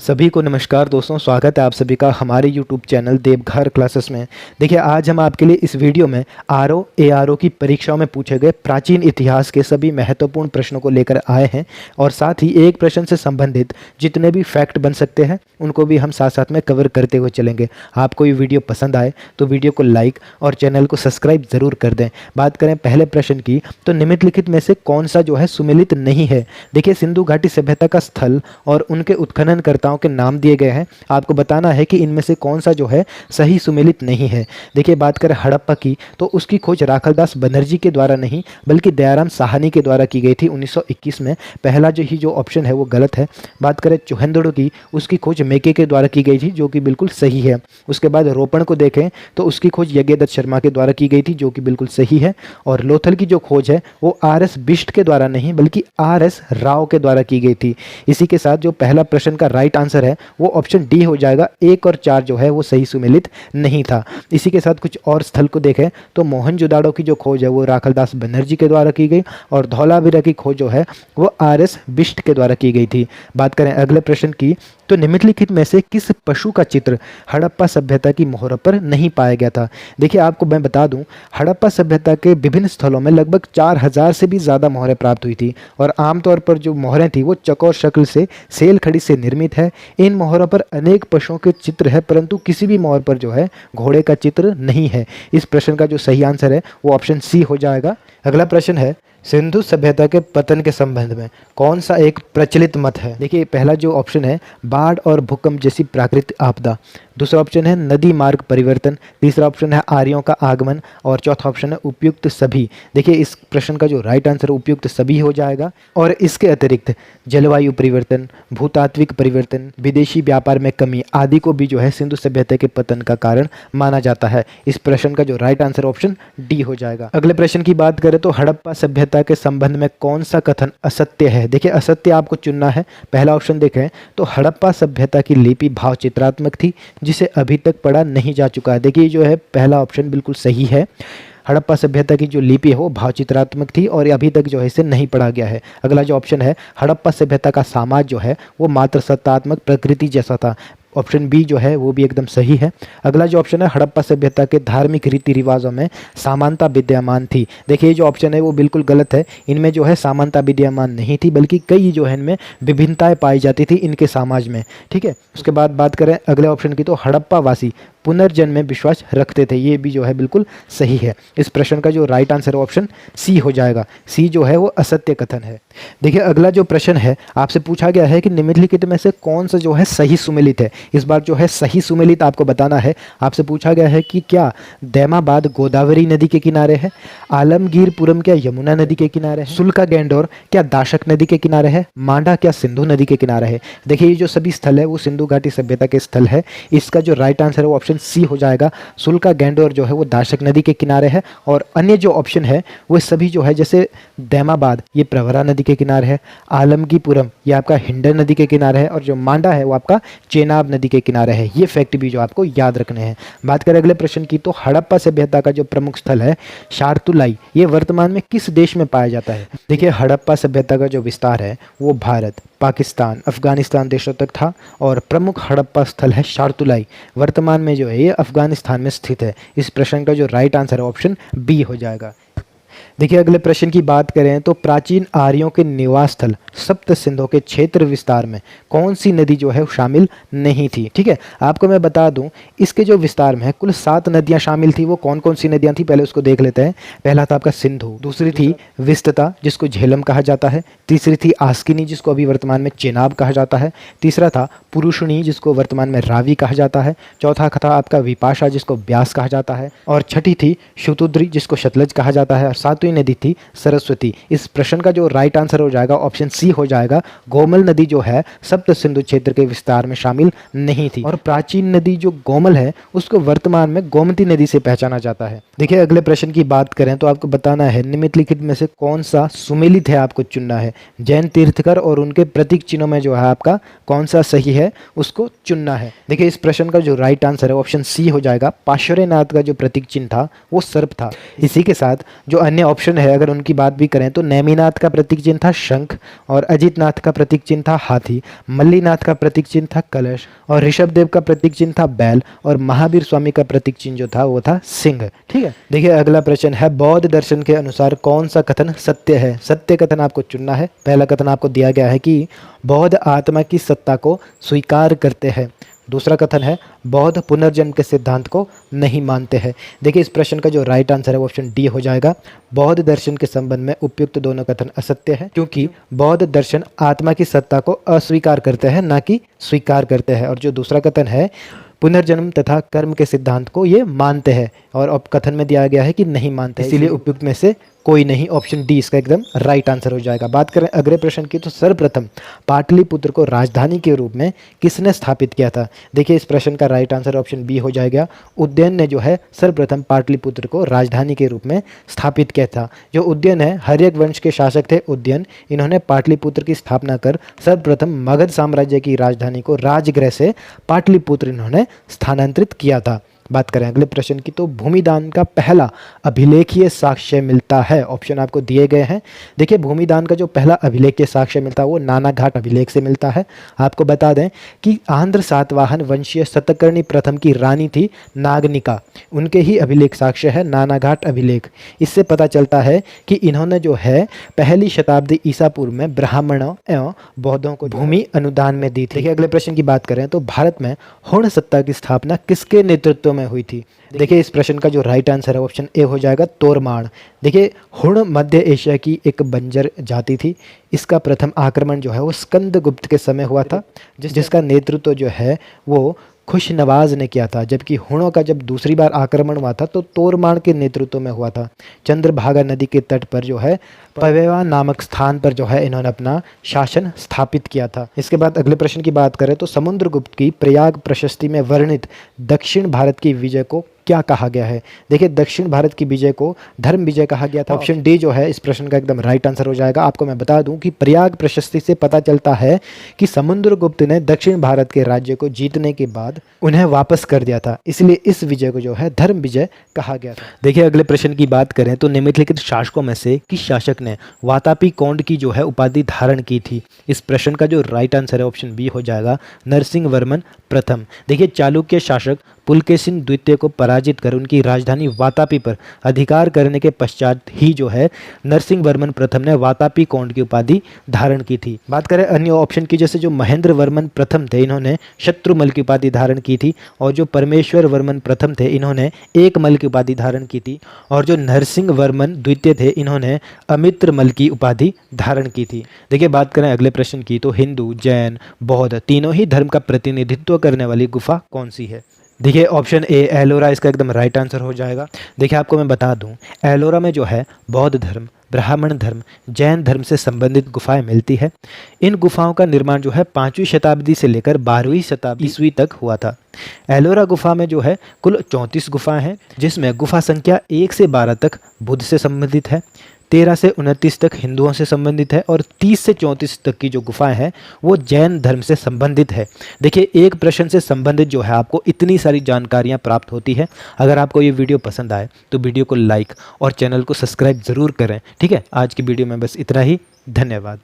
सभी को नमस्कार दोस्तों, स्वागत है आप सभी का हमारे YouTube चैनल देवघर क्लासेस में। देखिए, आज हम आपके लिए इस वीडियो में आरओ एआरओ की परीक्षाओं में पूछे गए प्राचीन इतिहास के सभी महत्वपूर्ण प्रश्नों को लेकर आए हैं और साथ ही एक प्रश्न से संबंधित जितने भी फैक्ट बन सकते हैं उनको भी हम साथ साथ में कवर करते हुए चलेंगे। आपको ये वीडियो पसंद आए तो वीडियो को लाइक और चैनल को सब्सक्राइब ज़रूर कर दें। बात करें पहले प्रश्न की, तो निम्नलिखित में से कौन सा जो है सुमेलित नहीं है। देखिए, सिंधु घाटी सभ्यता का स्थल और उनके उत्खननकर्ताओं के नाम दिए गए हैं। आपको बताना है कि इनमें से कौन सा जो है सही सुमेलित नहीं है। देखिए, बात करें हड़प्पा की, तो उसकी खोज राखलदास बनर्जी के द्वारा नहीं बल्कि दयाराम साहनी के द्वारा की गई थी 1921 में। पहला जो ऑप्शन है वो गलत है। बात करें चौहंदड़ो की, उसकी खोज मेके के द्वारा की गई थी जो कि बिल्कुल सही है। उसके बाद रोपण को देखें तो उसकी खोज यज्ञदत्त शर्मा के द्वारा की गई थी जो कि बिल्कुल सही है। और लोथल की जो खोज है वो आर.एस. बिष्ट के द्वारा नहीं बल्कि आर.एस. राव के द्वारा की गई थी। इसी के साथ जो पहला प्रश्न का राइट आंसर है वो ऑप्शन डी हो जाएगा। 1 और 4 जो है वो सही सुमेलित नहीं था। इसी के साथ कुछ और स्थल को देखें तो मोहनजोदाड़ो की जो खोज है वो राखलदास बनर्जी के द्वारा की गई और धौलावीरा की खोज जो है वो आर.एस. बिष्ट के द्वारा की गई थी। बात करें अगले प्रश्न की, तो निम्नलिखित में से किस पशु का चित्र हड़प्पा सभ्यता की मोहरों पर नहीं पाया गया था। देखिए, आपको मैं बता दूं, हड़प्पा सभ्यता के विभिन्न स्थलों में लगभग 4000 से भी ज़्यादा मोहरें प्राप्त हुई थी और आमतौर पर जो मोहरें थी वो चौकोर शक्ल से सेल खड़ी से निर्मित है। इन मोहरों पर अनेक पशुओं के चित्र है परंतु किसी भी मोहर पर जो है घोड़े का चित्र नहीं है। इस प्रश्न का जो सही आंसर है वो ऑप्शन सी हो जाएगा। अगला प्रश्न है, सिंधु सभ्यता के पतन के संबंध में कौन सा एक प्रचलित मत है। देखिए, पहला जो ऑप्शन है बाढ़ और भूकंप जैसी प्राकृतिक आपदा, दूसरा ऑप्शन है नदी मार्ग परिवर्तन, तीसरा ऑप्शन है आर्यों का आगमन और चौथा ऑप्शन है उपयुक्त सभी। देखिए, इस प्रश्न का जो राइट आंसर उपयुक्त सभी हो जाएगा। और इसके अतिरिक्त जलवायु परिवर्तन, भूतात्विक परिवर्तन, विदेशी व्यापार में कमी आदि को भी जो है सिंधु सभ्यता के पतन का कारण माना जाता है। इस प्रश्न का जो राइट आंसर ऑप्शन डी हो जाएगा। अगले प्रश्न की बात करें तो हड़प्पा सभ्यता के संबंध में कौन सा कथन असत्य है। देखिए, असत्य आपको चुनना है। पहला ऑप्शन देखें तो हड़प्पा सभ्यता की लिपि भाव चित्रात्मक थी जिसे अभी तक पढ़ा नहीं जा चुका है। देखिए, जो है पहला ऑप्शन बिल्कुल सही है। हड़प्पा सभ्यता की जो लिपि है वो भाव चित्रात्मक थी और अभी तक जो है इसे नहीं पढ़ा गया है। अगला जो ऑप्शन है हड़प्पा सभ्यता का समाज जो है वो मात्र सत्तात्मक प्रकृति जैसा था। ऑप्शन बी जो है वो भी एकदम सही है। अगला जो ऑप्शन है हड़प्पा सभ्यता के धार्मिक रीति रिवाजों में समानता विद्यमान थी। देखिए, ये जो ऑप्शन है वो बिल्कुल गलत है। इनमें जो है समानता विद्यमान नहीं थी बल्कि कई जो है इनमें विभिन्नताएं पाई जाती थी इनके समाज में। ठीक है, उसके बाद बात करें अगले ऑप्शन की, तो हड़प्पा वासी पुनर्जन्म में विश्वास रखते थे। ये भी जो है बिल्कुल सही है। इस प्रश्न का जो राइट आंसर ऑप्शन सी हो जाएगा। सी जो है वो असत्य कथन है। देखिए, अगला जो प्रश्न है आपसे पूछा गया है कि निम्नलिखित में से कौन सा जो है सही सुमेलित है। इस बार जो है सही सुमेलित आपको बताना है। आपसे पूछा गया है कि क्या दैमाबाद गोदावरी नदी के किनारे है, आलमगीरपुरम क्या यमुना नदी के किनारे है, सुल्का गैंडोर क्या दाशक नदी के किनारे है, मांडा क्या सिंधु नदी के किनारे है। देखिए, ये जो सभी स्थल है वो सिंधु घाटी सभ्यता के स्थल है। इसका जो राइट आंसर है वो ऑप्शन सी हो जाएगा। सुल्का गैंडोर जो है वो दाशक नदी के किनारे है और अन्य जो ऑप्शन है वो सभी जो है जैसे दैमाबाद ये प्रवरा नदी के किनारे है, आलमगीरपुरम ये आपका हिंडन नदी के किनारे है और जो मांडा है वो आपका चेनाब नदी के किनारे है। ये फैक्ट भी जो आपको याद रखने हैं। बात करें अगले प्रश्न की, तो हड़प्पा सभ्यता का जो प्रमुख स्थल है शार्तुलाई ये वर्तमान में किस देश में पाया जाता है। देखिए, हड़प्पा सभ्यता का जो विस्तार है वो भारत, पाकिस्तान, अफगानिस्तान देशों तक था और प्रमुख हड़प्पा स्थल है शार्तुलाई। वर्तमान में जो है ये अफगानिस्तान में स्थित है। इस प्रश्न का जो राइट आंसर है ऑप्शन बी हो जाएगा। देखिए, अगले प्रश्न की बात करें तो प्राचीन आर्यों के निवास स्थल सप्त सिंधु के क्षेत्र विस्तार में कौन सी नदी जो है शामिल नहीं थी। ठीक है, आपको मैं बता दूं इसके जो विस्तार में है कुल 7 नदियां शामिल थी। वो कौन कौन सी नदियां थी पहले उसको देख लेते हैं। पहला था आपका सिंधु, दूसरी थी विस्तता जिसको झेलम कहा जाता है, तीसरी थी आस्किनी जिसको अभी वर्तमान में चेनाब कहा जाता है, तीसरा था पुरुषणी जिसको वर्तमान में रावी कहा जाता है, चौथा था आपका विपाशा जिसको ब्यास कहा जाता है और छठी थी शुतुद्री जिसको शतलज कहा जाता है और सातवीं नदी थी सरस्वती। इस प्रश्न का जो राइट आंसर हो जाएगा ऑप्शन सी हो जाएगा। गोमल नदी जो है सप्त सिंधु क्षेत्र के विस्तार में शामिल नहीं थी और प्राचीन नदी जो गोमल है उसको वर्तमान में गोमती नदी से पहचाना जाता है। देखिए, अगले प्रश्न की बात करें तो आपको बताना है निम्नलिखित में से कौन सा सुमेलित है आपको चुनना है। जैन तीर्थकर और उनके प्रतीक चिन्हों में जो है आपका कौन सा सही है उसको चुनना है। देखिए, इस प्रश्न का जो राइट आंसर है ऑप्शन सी हो जाएगा। पार्श्वनाथ का जो प्रतीक चिन्ह था वो सर्प था। इसी के साथ जो अन्य ऑप्शन है अगर उनकी बात भी करें तो नेमिनाथ का प्रतीक चिन्ह था शंख, और अजितनाथ का प्रतीक चिन्ह था हाथी, मल्लीनाथ का प्रतीक चिन्ह था कलश, और ऋषभदेव का प्रतीक चिन्ह था बैल, और महावीर स्वामी का प्रतीक चिन्ह जो था वो था सिंह। ठीक है, देखिए अगला प्रश्न है बौद्ध दर्शन के अनुसार कौन सा कथन सत्य है। सत्य कथन आपको चुनना है। पहला कथन आपको दिया गया है कि बौद्ध आत्मा की सत्ता को स्वीकार करते हैं। दूसरा कथन है बौद्ध पुनर्जन्म के सिद्धांत को नहीं मानते हैं। देखिए इस प्रश्न का जो राइट आंसर है वो ऑप्शन डी हो जाएगा। बौद्ध दर्शन के संबंध में उपयुक्त दोनों कथन असत्य है, क्योंकि बौद्ध दर्शन आत्मा की सत्ता को अस्वीकार करते हैं, ना कि स्वीकार करते हैं। और जो दूसरा कथन है पुनर्जन्म तथा कर्म के सिद्धांत को ये मानते हैं, और अब कथन में दिया गया है कि नहीं मानते, इसीलिए उपयुक्त में से कोई नहीं, ऑप्शन डी इसका एकदम राइट आंसर हो जाएगा। बात करें अगले प्रश्न की तो सर्वप्रथम पाटलिपुत्र को राजधानी के रूप में किसने स्थापित किया था। देखिए इस प्रश्न का राइट आंसर ऑप्शन बी हो जाएगा। उदयन ने जो है सर्वप्रथम पाटलिपुत्र को राजधानी के रूप में स्थापित किया था। जो उदयन है हर्यक वंश के शासक थे उदयन, इन्होंने पाटलिपुत्र की स्थापना कर सर्वप्रथम मगध साम्राज्य की राजधानी को राजगृह से पाटलिपुत्र इन्होंने स्थानांतरित किया था। बात करें अगले प्रश्न की तो भूमिदान का पहला अभिलेखीय साक्ष्य मिलता है। ऑप्शन आपको दिए गए हैं। देखिए भूमिदान का जो पहला अभिलेखीय साक्ष्य मिलता है वो नानाघाट अभिलेख से मिलता है। आपको बता दें कि आंध्र सातवाहन वंशीय सतकर्णी प्रथम की रानी थी नागनिका, उनके ही अभिलेख साक्ष्य है नानाघाट अभिलेख। इससे पता चलता है कि इन्होंने जो है पहली शताब्दी ईसा पूर्व में ब्राह्मणों एवं बौद्धों को भूमि अनुदान में दी थी। देखिए अगले प्रश्न की बात करें तो भारत में हुण सत्ता की स्थापना किसके नेतृत्व में हुई थी। देखिए इस प्रश्न का जो राइट आंसर है ऑप्शन ए हो जाएगा तोरमाण। देखिए हुण मध्य एशिया की एक बंजर जाति थी। इसका प्रथम आक्रमण जो है वो स्कंदगुप्त के समय हुआ था, जिसका नेतृत्व जो है वो खुशनवाज ने किया था। जबकि हुणों का जब दूसरी बार आक्रमण हुआ था तो तोरमाण के नेतृत्व में हुआ था। चंद्रभागा नदी के तट पर जो है पवेवा नामक स्थान पर जो है इन्होंने अपना शासन स्थापित किया था। इसके बाद अगले प्रश्न की बात करें तो समुद्रगुप्त की प्रयाग प्रशस्ति में वर्णित दक्षिण भारत की विजय को क्या कहा गया है। देखिए दक्षिण भारत की विजय को धर्म विजय कहा गया था। ऑप्शन डी जो है इस प्रश्न का एकदम राइट आंसर हो जाएगा। आपको मैं बता दूं कि प्रयाग प्रशस्ति से पता चलता है कि समुद्रगुप्त ने दक्षिण भारत के राज्य को जीतने के बाद उन्हें वापस कर दिया था, इसलिए इस विजय को जो है धर्म विजय कहा गया था। देखिए अगले प्रश्न की बात करें तो निम्नलिखित शासकों में से किस शासक ने वातापी कोंड की जो है उपाधि धारण की थी। इस प्रश्न का जो राइट आंसर है ऑप्शन बी हो जाएगा नरसिंह वर्मन प्रथम। देखिए चालुक्य शासक पुलकेशिन द्वितीय को पराजित कर उनकी राजधानी वातापी पर अधिकार करने के पश्चात ही जो है नरसिंह वर्मन प्रथम ने वातापी कोंड की उपाधि धारण की थी। बात करें अन्य ऑप्शन की, जैसे जो महेंद्र वर्मन प्रथम थे इन्होंने शत्रुमल की उपाधि धारण की थी, और जो परमेश्वर वर्मन प्रथम थे इन्होंने एकमल की उपाधि धारण की थी, और जो नरसिंह वर्मन द्वितीय थे इन्होंने अमित्रमल की उपाधि धारण की थी। देखिए बात करें अगले प्रश्न की तो हिंदू जैन बौद्ध तीनों ही धर्म का प्रतिनिधित्व करने वाली गुफा कौन सी है। देखिए ऑप्शन ए एलोरा इसका एकदम राइट आंसर हो जाएगा। देखिए आपको मैं बता दूं एलोरा में जो है बौद्ध धर्म, ब्राह्मण धर्म, जैन धर्म से संबंधित गुफाएं मिलती है। इन गुफाओं का निर्माण जो है 5वीं शताब्दी से लेकर 12वीं शताब्दी ईस्वी तक हुआ था। एलोरा गुफा में जो है कुल 34 गुफाएं हैं, जिसमें गुफा संख्या 1 से 12 तक बुद्ध से संबंधित है, 13 से 29 तक हिंदुओं से संबंधित है, और 30 से 34 तक की जो गुफाएं हैं वो जैन धर्म से संबंधित है। देखिए एक प्रश्न से संबंधित जो है आपको इतनी सारी जानकारियां प्राप्त होती है। अगर आपको ये वीडियो पसंद आए तो वीडियो को लाइक और चैनल को सब्सक्राइब ज़रूर करें। ठीक है, आज की वीडियो में बस इतना ही। धन्यवाद।